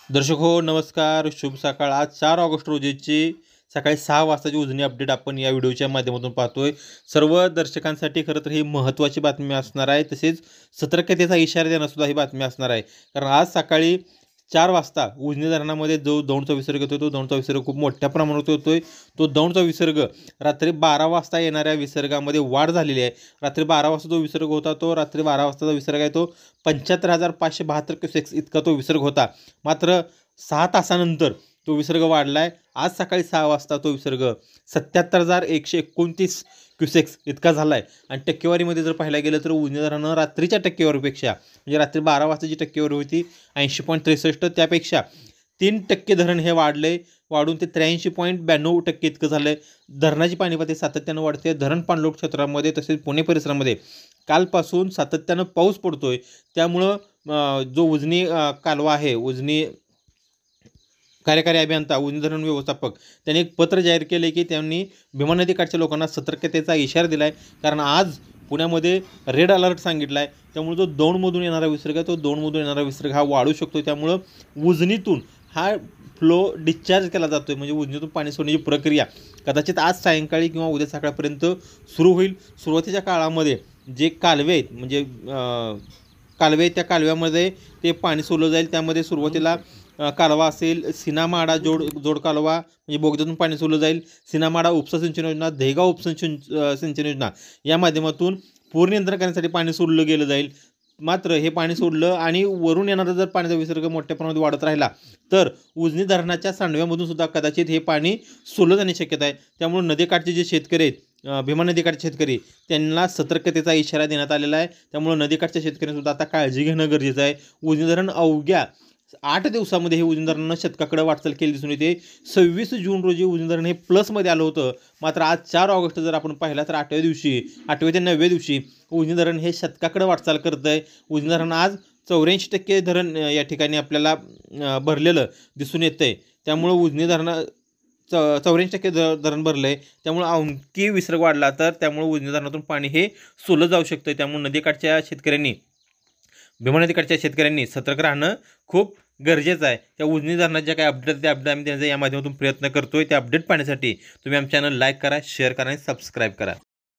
दर्शक हो नमस्कार, शुभ सकाळ। आज 4 ऑगस्ट रोजीची सकाळी 6 वाजताची उजनी अपडेट आपण या व्हिडिओच्या माध्यमातून पाहतोय। सर्व दर्शकांसाठी खरं तर ही महत्त्वाची बातमी असणार आहे, तसेच सतर्कतेचा इशारा देणारी सुद्धा ही बातमी असणार आहे। कारण आज सकाळी 4 वाजता उजनी धरणामध्ये जो दौंडचा विसर्ग येतो, तो दौंडचा विसर्ग खूप मोठ्या प्रमाणात होतोय। तो दौंडचा विसर्ग रात्री 12 वाजता येणाऱ्या विसर्गामध्ये वाढ झालेली आहे। रात्री 12 वाजता जो विसर्ग होता, तो रात्री 12 वाजताचा विसर्ग आहे तो 75,572 क्युसेक्स इतका तो विसर्ग होता। मात्र 6 तासानंतर तो विसर्ग वाढला आहे। आज सकाळी 6 वाजता तो विसर्ग 77,129 क्युसेक्स इतका झाला आहे। आणि टक्केवारीमध्ये जर पाहायला गेलं तर उजनी धरणानं रात्रीच्या टक्केवारीपेक्षा, म्हणजे रात्री 12 वाजता जी टक्केवारी होती 80.63, त्यापेक्षा 3% धरण हे वाढले, वाढून ते 83.92% इतकं झालं आहे। धरणाची पाणी पातळी सातत्यानं वाढते। धरण पाणलोट क्षेत्रामध्ये तसेच पुणे परिसरामध्ये कालपासून सातत्यानं पाऊस पडतोय। त्यामुळं जो उजनी कालवा आहे, उजनी कार्यकारी अभियंता, उजनी धरण व्यवस्थापक, त्यांनी एक पत्र जाहीर केले की त्यांनी भीमा नदीकाठच्या लोकांना सतर्कतेचा इशारा दिला आहे। कारण आज पुण्यामध्ये रेड अलर्ट सांगितला आहे। त्यामुळे जो दौंडमधून येणारा विसर्ग आहे, तो दौंडमधून येणारा विसर्ग हा वाढू शकतो। त्यामुळं उजनीतून हा फ्लो डिस्चार्ज केला जातो आहे, म्हणजे उजनीतून पाणी सोडण्याची प्रक्रिया कदाचित आज सायंकाळी किंवा उद्या सकाळपर्यंत सुरू होईल। सुरुवातीच्या काळामध्ये जे कालवे आहेत, म्हणजे कालवे, त्या कालव्यामध्ये ते पाणी सोडलं जाईल। त्यामध्ये सुरुवातीला कालवा असेल, सीनामाडा जोड कालवा, म्हणजे बोगद्यातून पाणी सोडलं जाईल। सीनामाडा उपसा सिंचन योजना, दहेगाव सिंचन योजना या माध्यमातून पूर नियंत्रण करण्यासाठी पाणी सोडलं गेलं जाईल। मात्र हे पाणी सोडलं आणि वरून येणारा जर पाण्याचा विसर्ग मोठ्या प्रमाणात वाढत राहिला तर उजनी धरणाच्या सांडव्यामधून सुद्धा कदाचित हे पाणी सोडलं जाण्याची शक्यता आहे। त्यामुळे नदीकाठचे जे शेतकरी आहेत, भीमा नदीकाठचे शेतकरी, त्यांना सतर्कतेचा इशारा देण्यात आलेला आहे। त्यामुळे नदीकाठच्या शेतकऱ्यांनी सुद्धा आता काळजी घेणं गरजेचं आहे। उजनी धरण अवघ्या 8 दिवसामध्ये हे उजनी धरणानं शतकाकडे वाटचाल केली दिसून येते। 26 जून रोजी उजनी धरण हे प्लसमध्ये आलं होतं। मात्र आज 4 ऑगस्ट जर आपण पाहिला तर 8व्या ते 9व्या दिवशी उजनी धरण हे शतकाकडे वाटचाल करत आहे। उजनी धरण आज 84% धरण या ठिकाणी आपल्याला भरलेलं दिसून येतं आहे। त्यामुळं उजनी धरण 84% धरण भरलं आहे। त्यामुळं आणखी विसर्ग वाढला तर त्यामुळे उजनी धरणातून पाणी हे सोडलं जाऊ शकतं। त्यामुळे नदीकाठच्या शेतकऱ्यांनी, भीमा नदीकाठच्या शेतकऱ्यांनी सतर्क राहणं खूप गरजेचं आहे। त्या उजनी धरणाच्या काही अपडेट, त्या अपडेट आम्ही त्यांचा या माध्यमातून प्रयत्न करतोय। त्या अपडेट पाहण्यासाठी तुम्ही आमच्या चॅनल लाईक करा, शेअर करा आणि सबस्क्राईब करा।